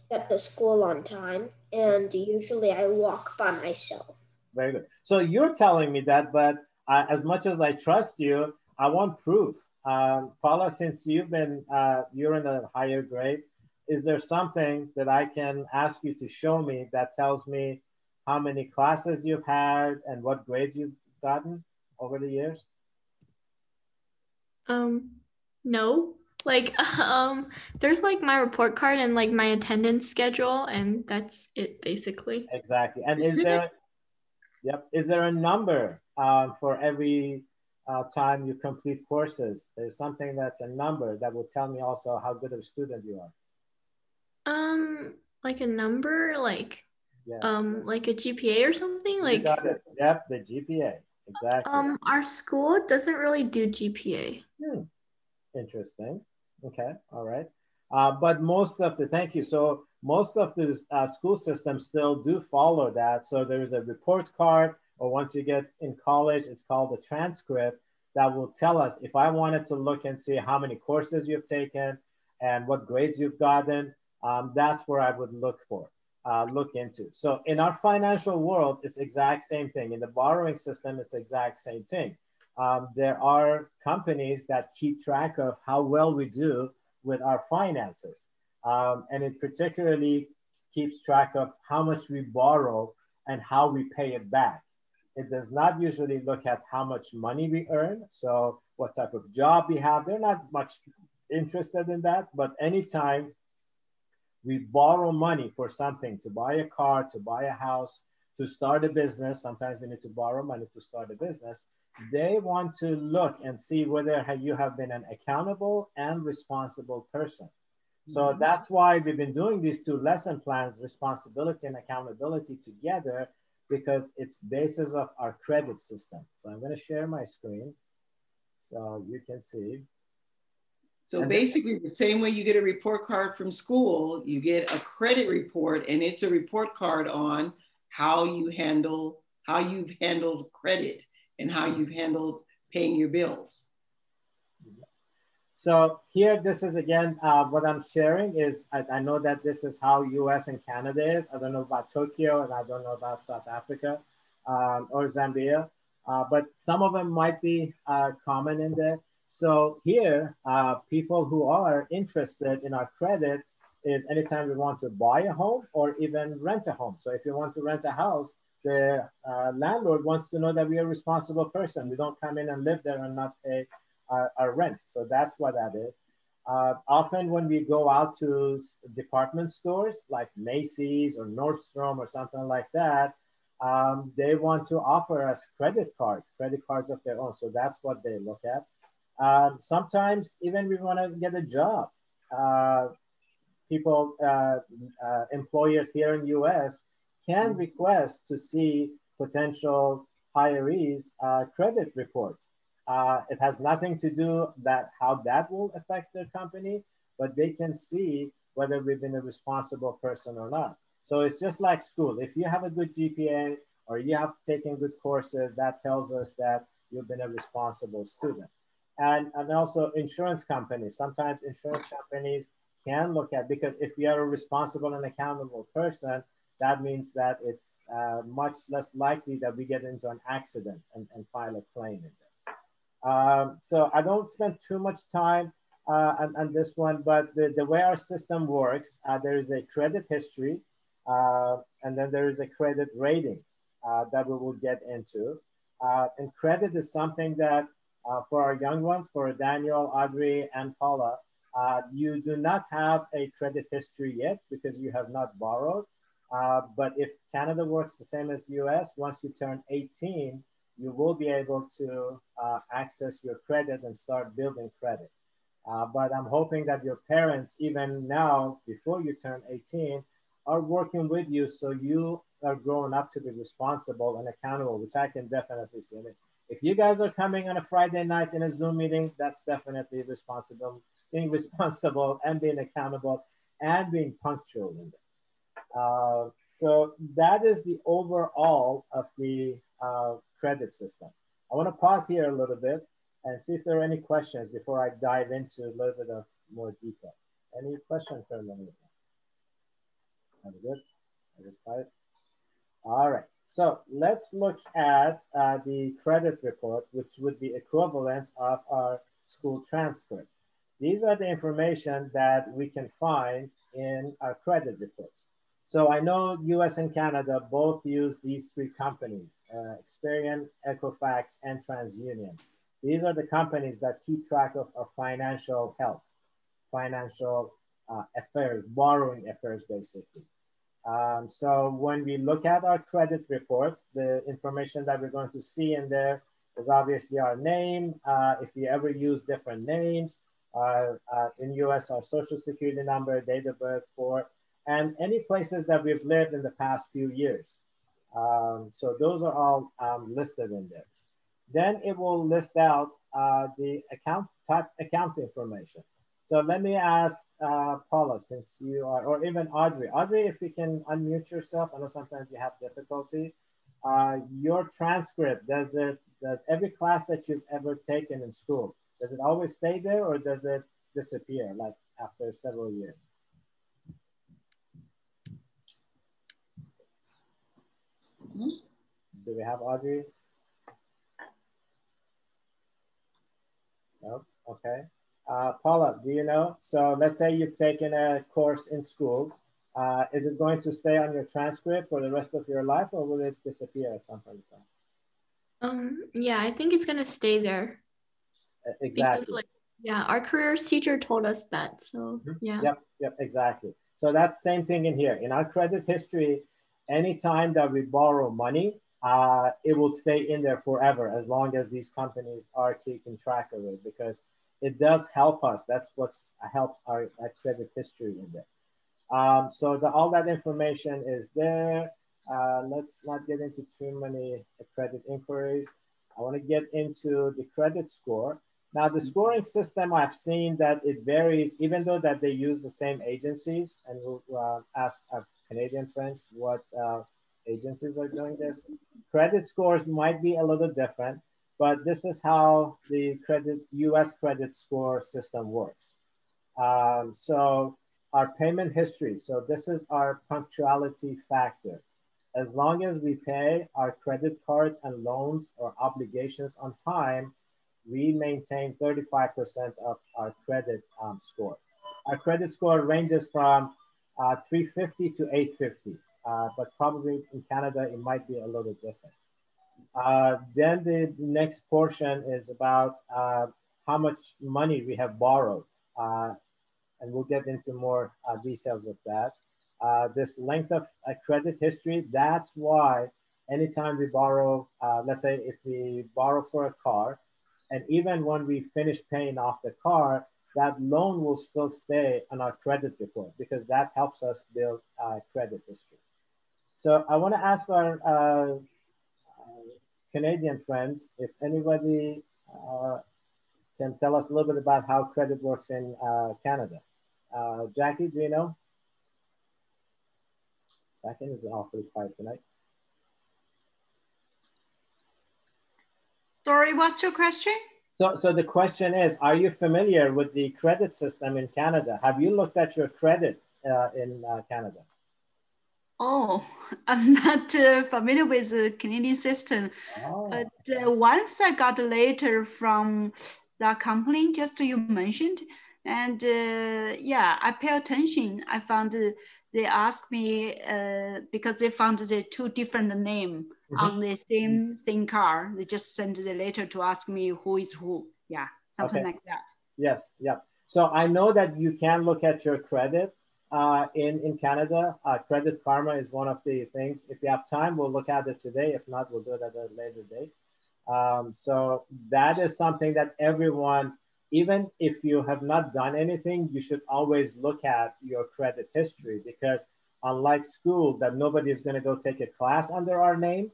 get to school on time. And usually I walk by myself. Very good. So you're telling me that, but as much as I trust you, I want proof. Paula, since you're in a higher grade, is there something that I can ask you to show me that tells me how many classes you've had and what grades you've gotten over the years? No, like, there's like my report card and like my attendance schedule, and that's it basically. Exactly. And is there a number for every time you complete courses? There's something that's a number that will tell me also how good of a student you are. Like a number, like, like a GPA or something, You like. got it. Yep, the GPA. Exactly. Our school doesn't really do GPA. Interesting. Okay. All right. But thank you. So most of the school systems still do follow that. So there's a report card, or once you get in college, it's called a transcript that will tell us, if I wanted to look and see how many courses you've taken and what grades you've gotten, that's where I would look into. So in our financial world, it's exact same thing. In the borrowing system, it's exact same thing. there are companies that keep track of how well we do with our finances. And it particularly keeps track of how much we borrow and how we pay it back. It does not usually look at how much money we earn. So what type of job we have, they're not much interested in that. But anytime we borrow money for something, to buy a car, to buy a house, to start a business, sometimes we need to borrow money to start a business. They want to look and see whether you have been an accountable and responsible person. So that's why we've been doing these two lesson plans, responsibility and accountability together, because it's basis of our credit system. So I'm going to share my screen so you can see. So basically the same way you get a report card from school, you get a credit report, and it's a report card on how you've handled credit and how you've handled paying your bills. So here, this is again, what I'm sharing is, I know that this is how US and Canada is. I don't know about Tokyo, and I don't know about South Africa or Zambia, but some of them might be common in there. So here, people who are interested in our credit is anytime we want to buy a home or even rent a home. So if you want to rent a house, the landlord wants to know that we are a responsible person. We don't come in and live there and not pay our rent. So that's what that is. Often when we go out to department stores like Macy's or Nordstrom or something like that, they want to offer us credit cards of their own. So that's what they look at. Sometimes even we want to get a job. Employers here in US can request to see potential hirees' credit reports. It has nothing to do that how that will affect their company, but they can see whether we've been a responsible person or not. So it's just like school. If you have a good GPA or you have taken good courses, that tells us that you've been a responsible student. And also insurance companies. Sometimes insurance companies can look at, because if you are a responsible and accountable person, that means that it's much less likely that we get into an accident and file a claim in there. So I don't spend too much time on this one, but the way our system works, there is a credit history, and then there is a credit rating that we will get into. And credit is something that for our young ones, for Daniel, Audrey, and Paula, you do not have a credit history yet because you have not borrowed. But if Canada works the same as US, once you turn 18, you will be able to access your credit and start building credit. But I'm hoping that your parents, even now, before you turn 18, are working with you so you are growing up to be responsible and accountable, which I can definitely see. I mean, if you guys are coming on a Friday night in a Zoom meeting, that's definitely responsible, being responsible and being accountable and being punctual in it. So that is the overall of the credit system. I want to pause here a little bit and see if there are any questions before I dive into a little bit of more details. Any questions for me? Very good. Very quiet. All right. So let's look at the credit report, which would be equivalent of our school transcript. These are the information that we can find in our credit reports. So I know US and Canada both use these three companies, Experian, Equifax, and TransUnion. These are the companies that keep track of our financial health, financial affairs, borrowing affairs, basically. So when we look at our credit report, the information that we're going to see in there is obviously our name. If we ever use different names, in US, our social security number, date of birth, and any places that we've lived in the past few years. So those are all listed in there. Then it will list out the account information. So let me ask Paula, since you are, or even Audrey. Audrey, if you can unmute yourself. I know sometimes you have difficulty. Your transcript, does every class that you've ever taken in school, does it always stay there or does it disappear like after several years? Do we have Audrey? No? Okay. Paula, do you know? So let's say you've taken a course in school. Is it going to stay on your transcript for the rest of your life, or will it disappear at some point in time? Yeah, I think it's gonna stay there. Because Exactly. like, yeah, our careers teacher told us that. So yeah. Yep, exactly. So that's same thing in here. In our credit history, anytime that we borrow money, it will stay in there forever as long as these companies are keeping track of it, because it does help us. That's what's helps our credit history in there. So all that information is there. Let's not get into too many credit inquiries. I want to get into the credit score. Now, the scoring system, I've seen that it varies, even though that they use the same agencies, and we'll ask our Canadian friends what agencies are doing this. Credit scores might be a little different, but this is how the US credit score system works. So our payment history. So this is our punctuality factor. As long as we pay our credit cards and loans or obligations on time, we maintain 35% of our credit score. Our credit score ranges from 350 to 850, but probably in Canada, it might be a little different. Then the next portion is about how much money we have borrowed. And we'll get into more details of that. This length of credit history, that's why anytime we borrow, let's say if we borrow for a car, and even when we finish paying off the car, that loan will still stay on our credit report because that helps us build credit history. So I want to ask our Canadian friends if anybody can tell us a little bit about how credit works in Canada. Jackie, do you know? Jackie is awfully quiet tonight. Sorry, what's your question? So the question is, are you familiar with the credit system in Canada? Have you looked at your credit in Canada? Oh, I'm not familiar with the Canadian system. Oh. But once I got a letter from that company, just you mentioned, and yeah, I pay attention. I found they asked me because they found the two different names on the same thing car. They just sent the letter to ask me who is who. Yeah, something like that. Yes, yeah. So I know that you can look at your credit in Canada. Credit Karma is one of the things. If you have time, we'll look at it today. If not, we'll do it at a later date. So that is something that everyone, even if you have not done anything, you should always look at your credit history, because unlike school, that nobody is going to go take a class under our name.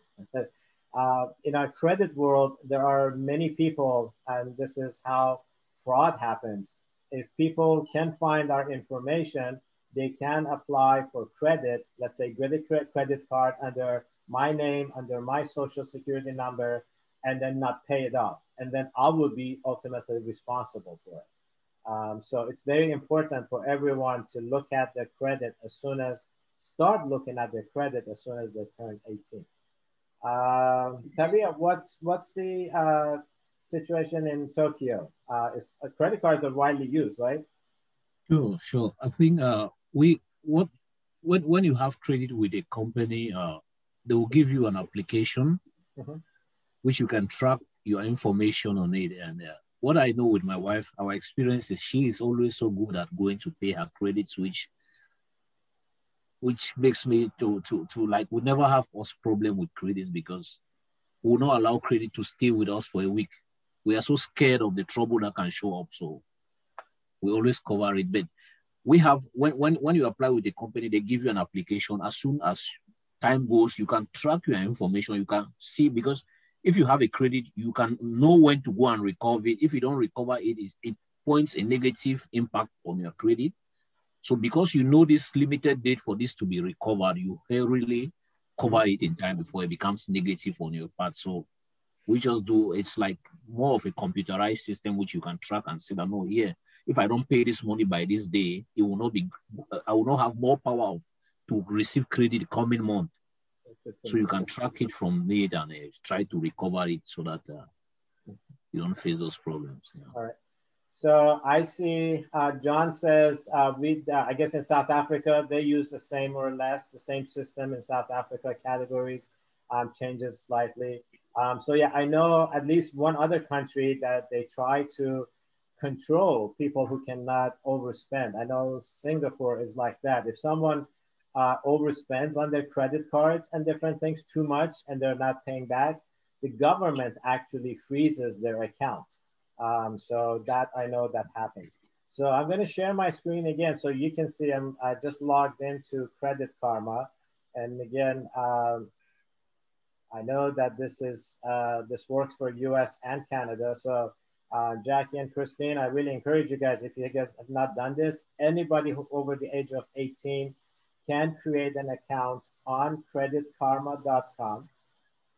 In our credit world, there are many people, and this is how fraud happens. If people can find our information, they can apply for credit, let's say credit card under my name, under my social security number, and then not pay it off. And then I will be ultimately responsible for it. So it's very important for everyone to look at their credit start looking at their credit as soon as they turn 18. Tabia, what's the situation in Tokyo? Credit cards are widely used, right? Sure. I think when you have credit with a company, they will give you an application which you can track your information on it. And what I know with my wife, our experience is she is always so good at going to pay her credits, which makes me to like, we never have us problem with credits because we will not allow credit to stay with us for a week. We are so scared of the trouble that can show up. So we always cover it. But we have, when you apply with the company, they give you an application. As soon as time goes, you can track your information. You can see, because if you have a credit, you can know when to go and recover it. If you don't recover it, it points a negative impact on your credit. So because you know this limited date for this to be recovered, you really cover it in time before it becomes negative on your part. So we just do, it's like more of a computerized system which you can track and say that, no, here, if I don't pay this money by this day, it will not be, I will not have more power to receive credit the coming month. So you can track it from it and try to recover it so that you don't face those problems. Yeah. All right. So I see John says, I guess in South Africa, they use the same or less, the same system in South Africa, categories changes slightly. So yeah, I know at least one other country that they try to control people who cannot overspend. I know Singapore is like that. If someone overspends on their credit cards and different things too much and they're not paying back, the government actually freezes their account. So that I know that happens. So I'm going to share my screen again so you can see I just logged into Credit Karma. And again, I know that this works for US and Canada. So Jackie and Christine, I really encourage you guys, if you guys have not done this, anybody who over the age of 18 can create an account on creditkarma.com.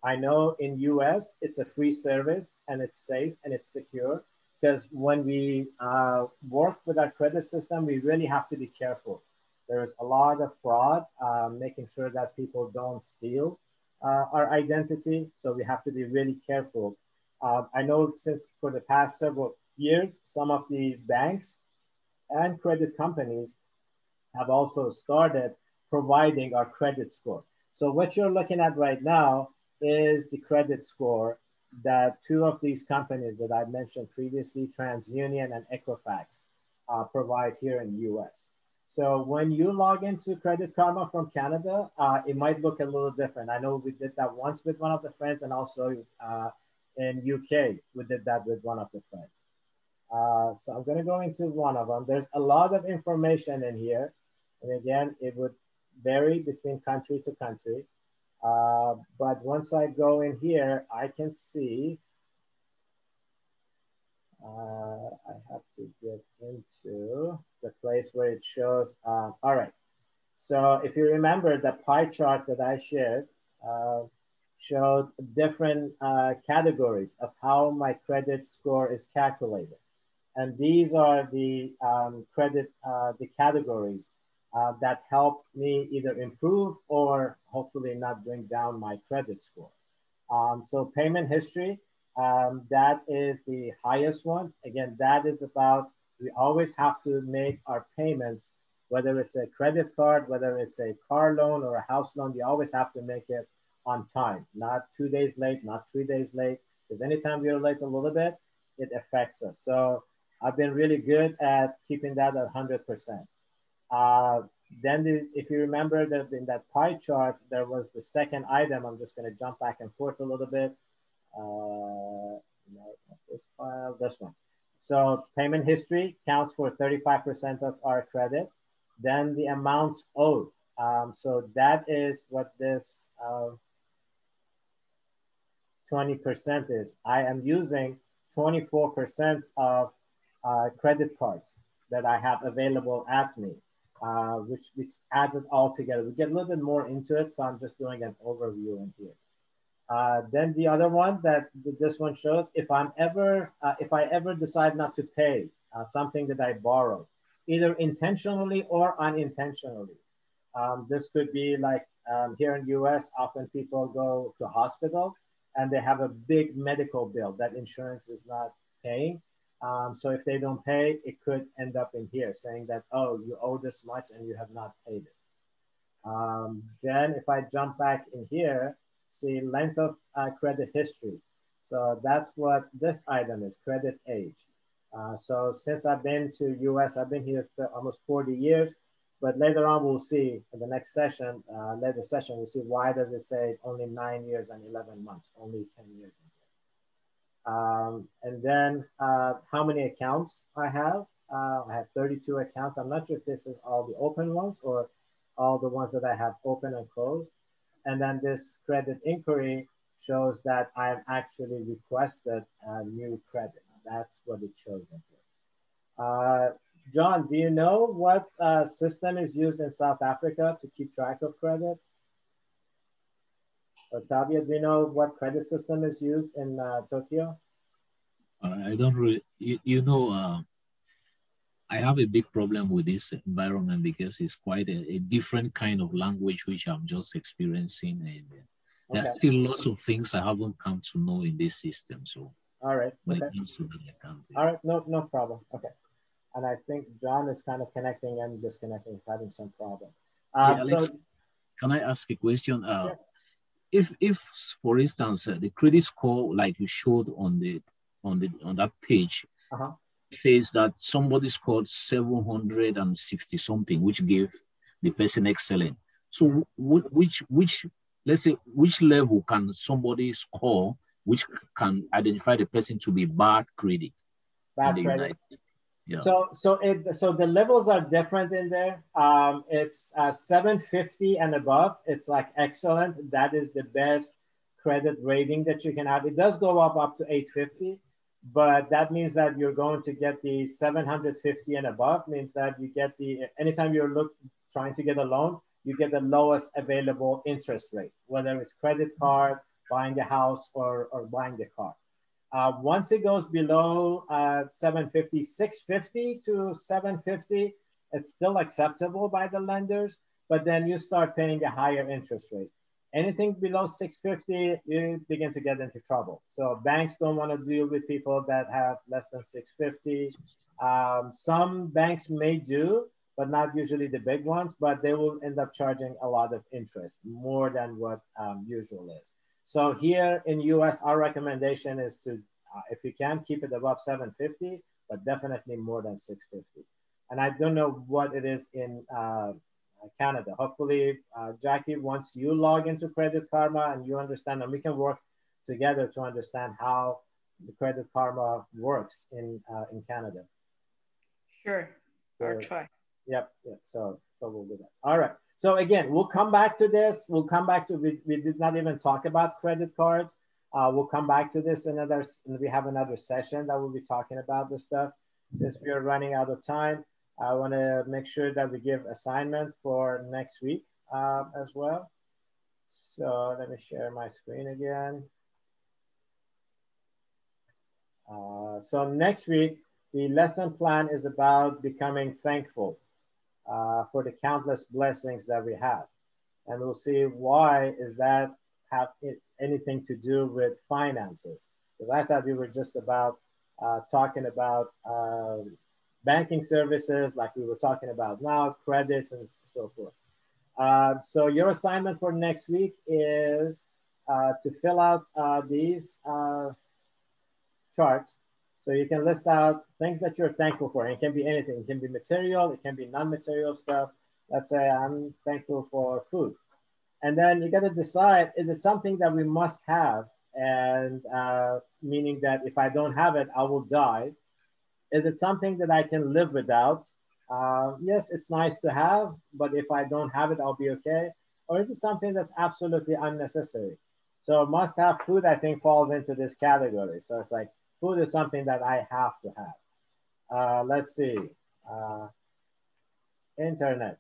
I know in US, it's a free service and it's safe and it's secure, because when we work with our credit system, we really have to be careful. There's a lot of fraud, making sure that people don't steal our identity. So we have to be really careful. I know since for the past several years, some of the banks and credit companies have also started providing our credit score. So what you're looking at right now is the credit score that two of these companies that I mentioned previously, TransUnion and Equifax, provide here in the US. So when you log into Credit Karma from Canada, it might look a little different. I know we did that once with one of the friends, and also in UK, we did that with one of the friends. So I'm gonna go into one of them. There's a lot of information in here. And again, it would vary between country to country. But once I go in here, I can see, I have to get into the place where it shows, all right. So if you remember the pie chart that I shared, showed different categories of how my credit score is calculated. And these are the the categories that help me either improve or hopefully not bring down my credit score. So payment history, that is the highest one. Again, that is about, we always have to make our payments, whether it's a credit card, whether it's a car loan or a house loan, we always have to make it on time, not 2 days late, not 3 days late, because anytime we're late a little bit, it affects us. So I've been really good at keeping that at 100%. Then if you remember that in that pie chart, there was the second item. I'm just going to jump back and forth a little bit. No, not this file, this one. So payment history counts for 35% of our credit. Then the amounts owed. So that is what this 20% is. I am using 24% of credit cards that I have available at me. Which adds it all together. We get a little bit more into it, so I'm just doing an overview in here. Then the other one that this one shows, if I ever decide not to pay something that I borrowed, either intentionally or unintentionally. This could be like here in the US, often people go to hospital and they have a big medical bill that insurance is not paying. So if they don't pay, it could end up in here saying that, oh, you owe this much and you have not paid it. Then if I jump back in here, see length of credit history. So that's what this item is, credit age. So since I've been to US, I've been here for almost 40 years, but later on we'll see in the next session, later session, we'll see why does it say only 9 years and 11 months, only 10 years. And then how many accounts I have. I have 32 accounts. I'm not sure if this is all the open ones or all the ones that I have open and closed. And then this credit inquiry shows that I've actually requested a new credit. That's what it shows in here. John, do you know what system is used in South Africa to keep track of credit? Octavia, do you know what credit system is used in Tokyo? I don't really, I have a big problem with this environment because it's quite a different kind of language which I'm just experiencing. And there's still lots of things I haven't come to know in this system. So All right. when Okay. it comes to the accounting. All right. No problem. Okay. And I think John is kind of connecting and disconnecting. He's having some problem. Yeah, Alex, So can I ask a question? yeah. If for instance the credit score like you showed on that page says that somebody scored 760 something, which gave the person excellent. So which let's say which level can somebody score which can identify the person to be bad credit in the credit. United? Yeah. So the levels are different in there. It's 750 and above. It's like excellent. That is the best credit rating that you can have. It does go up to 850, but that means that you're going to get the 750 and above. Means that you get the anytime you're trying to get a loan, you get the lowest available interest rate, whether it's credit card, buying a house, or buying the car. Once it goes below 750, 650 to 750, it's still acceptable by the lenders, but then you start paying a higher interest rate. Anything below 650, you begin to get into trouble. So banks don't want to deal with people that have less than 650. Some banks may do, but not usually the big ones, but they will end up charging a lot of interest, more than what usual is. So here in US, our recommendation is to, if you can, keep it above 750, but definitely more than 650. And I don't know what it is in Canada. Hopefully, Jackie, once you log into Credit Karma and you understand, and we can work together to understand how the Credit Karma works in Canada. Sure, I'll try. Yep. So we'll do that. All right. So again, we'll come back to this. We'll come back to, we did not even talk about credit cards. We'll come back to this we have another session that we'll be talking about this stuff. Since we are running out of time, I want to make sure that we give assignment for next week as well. So let me share my screen again. So next week, the lesson plan is about becoming thankful for the countless blessings that we have. And we'll see why is that have anything to do with finances. Because I thought we were just about talking about banking services like we were talking about now, credits and so forth. So your assignment for next week is to fill out these charts. So you can list out things that you're thankful for. It can be anything. It can be material. It can be non-material stuff. Let's say I'm thankful for food. And then you got to decide, is it something that we must have? And meaning that if I don't have it, I will die. Is it something that I can live without? Yes, it's nice to have, but if I don't have it, I'll be okay. Or is it something that's absolutely unnecessary? So must have food, I think, falls into this category. So it's like, food is something that I have to have. Let's see. Internet.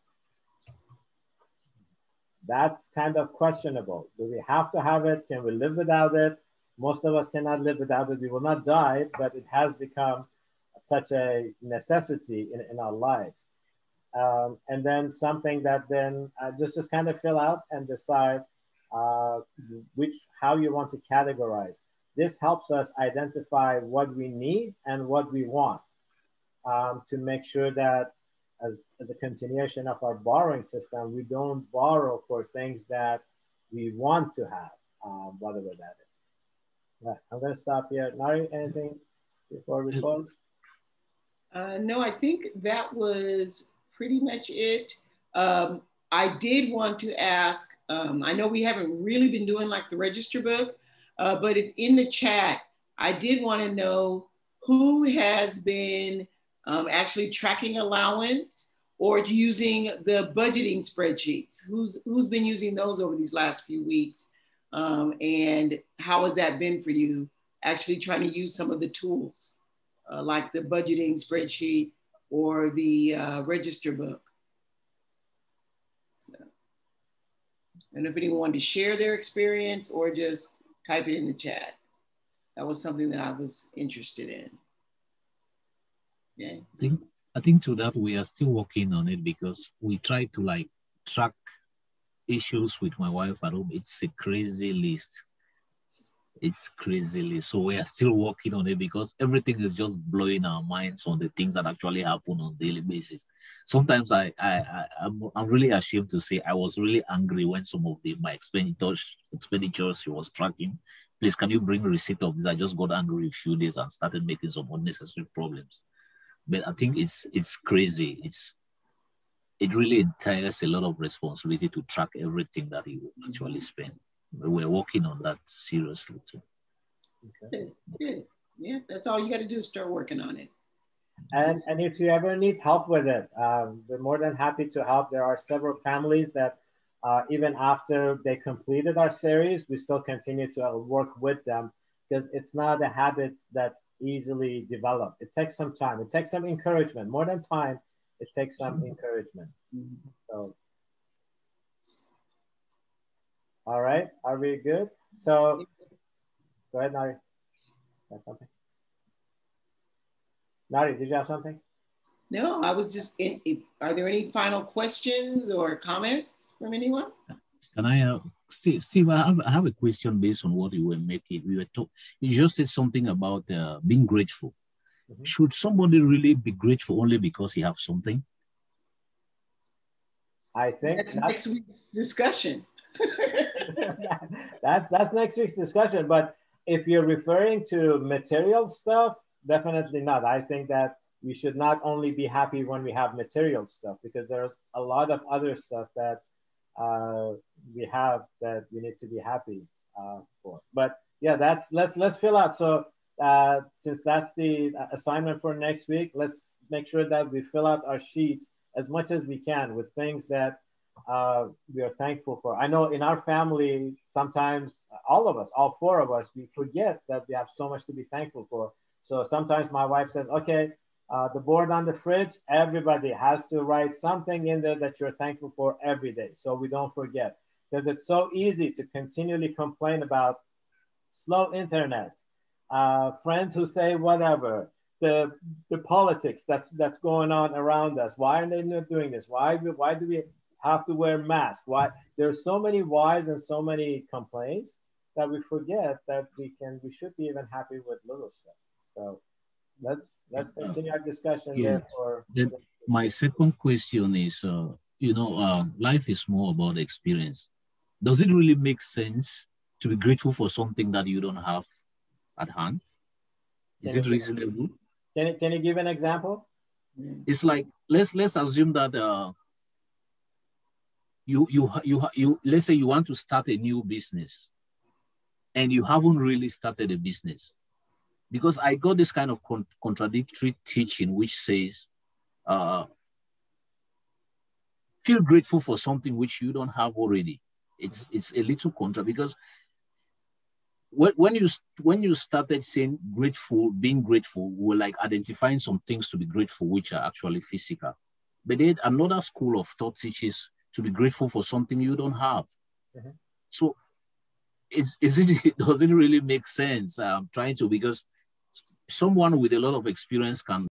That's kind of questionable. Do we have to have it? Can we live without it? Most of us cannot live without it. We will not die, but it has become such a necessity in our lives. And then something that then just kind of fill out and decide how you want to categorize. This helps us identify what we need and what we want to make sure that as a continuation of our borrowing system, we don't borrow for things that we want to have, whatever that is. Right, I'm going to stop here. Nari, anything before we close? No, I think that was pretty much it. I did want to ask, I know we haven't really been doing like the register book, but if in the chat, I did want to know who has been actually tracking allowance or using the budgeting spreadsheets. Who's been using those over these last few weeks? And how has that been for you, actually trying to use some of the tools like the budgeting spreadsheet or the register book? So, I don't know if anyone wanted to share their experience or just type it in the chat. That was something that I was interested in. Yeah. I think to that we are still working on it because we try to like track issues with my wife at home. It's a crazy list. It's crazily. So we are still working on it because everything is just blowing our minds on the things that actually happen on a daily basis. Sometimes I'm really ashamed to say I was really angry when some of my expenditures she was tracking. Please, can you bring receipt of this? I just got angry a few days and started making some unnecessary problems. But I think it's crazy. It really entails a lot of responsibility to track everything that you actually spend. We're working on that seriously too. Okay. Good. Yeah, that's all you got to do is start working on it. And if you ever need help with it, we're more than happy to help. There are several families that even after they completed our series, we still continue to work with them because it's not a habit that's easily developed. It takes some time. It takes some encouragement. More than time, it takes some encouragement. So, all right, are we good? So, go ahead, Nari. Got something? Nari, did you have something? No, I was just are there any final questions or comments from anyone? Can I, Steve, I have a question based on what you were making. You just said something about being grateful. Mm-hmm. Should somebody really be grateful only because he has something? I think that's next week's discussion. that's next week's discussion. But if you're referring to material stuff, definitely not. I think that we should not only be happy when we have material stuff, because there's a lot of other stuff that we have that we need to be happy for. But yeah, let's fill out. So since that's the assignment for next week, let's make sure that we fill out our sheets as much as we can with things that we are thankful for. I know in our family, sometimes all of us, all four of us, we forget that we have so much to be thankful for. So sometimes my wife says, okay, the board on the fridge, everybody has to write something in there that you're thankful for every day, so we don't forget. Because it's so easy to continually complain about slow internet, friends who say whatever, the politics that's going on around us. Why are they not doing this? Why do we have to wear masks? Why? There's so many whys and so many complaints that we forget that we should be even happy with little stuff. So let's continue our discussion there. My second question is, life is more about experience. Does it really make sense to be grateful for something that you don't have at hand? Is it reasonable? Can you give an example? It's like, let's assume that you let's say you want to start a new business and you haven't really started a business. Because I got this kind of contradictory teaching which says, feel grateful for something which you don't have already. It's a little contra, because when you started saying grateful, being grateful, we're like identifying some things to be grateful, which are actually physical. But then another school of thought teaches to be grateful for something you don't have. Mm-hmm. So does it really make sense? I'm trying to, because someone with a lot of experience can